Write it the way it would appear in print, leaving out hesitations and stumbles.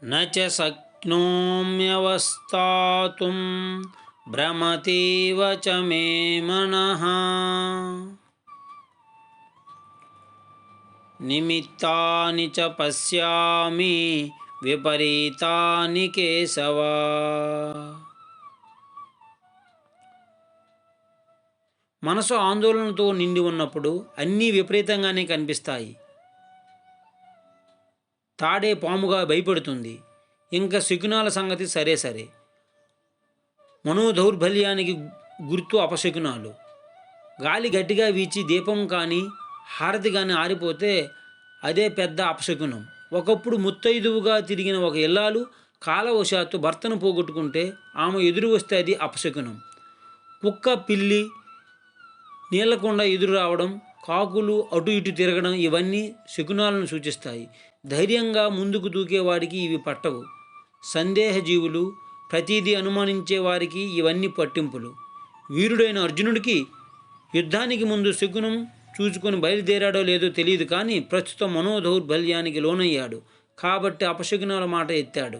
న చ శక్నోమ్యవస్థాతుం భ్రమతీవ చ మే మనః నిమిత్తాని చ పశ్యామి విపరీతాని కేశవ. మనసు ఆందోళనతో నిండి ఉన్నప్పుడు అన్నీ విపరీతంగానే కనిపిస్తాయి. తాడే పాముగా భయపడుతుంది. ఇంకా శకునాల సంగతి సరే సరే. మనోదౌర్బల్యానికి గుర్తు అపశకునాలు. గాలి గట్టిగా వీచి దీపం కానీ హారతి కానీ ఆరిపోతే అదే పెద్ద అపశకునం. ఒకప్పుడు ముత్తైదువుగా తిరిగిన ఒక ఇల్లాలు కాలవశాత్తు భర్తను పోగొట్టుకుంటే ఆమె ఎదురు వస్తే అది అపశకునం. కుక్క పిల్లి నీళ్లకుండా ఎదురు రావడం, కాకులు అటు ఇటు తిరగడం ఇవన్నీ శకునాలను సూచిస్తాయి. ధైర్యంగా ముందుకు దూకేవాడికి ఇవి పట్టవు. సందేహజీవులు, ప్రతిదీ అనుమానించే వారికి ఇవన్నీ పట్టింపులు. వీరుడైన అర్జునుడికి యుద్ధానికి ముందు శకునం చూసుకొని బయలుదేరాడో లేదో తెలియదు, కానీ ప్రస్తుతం మనోదౌర్బల్యానికి లోనయ్యాడు కాబట్టి అపశకునాల మాట ఎత్తాడు.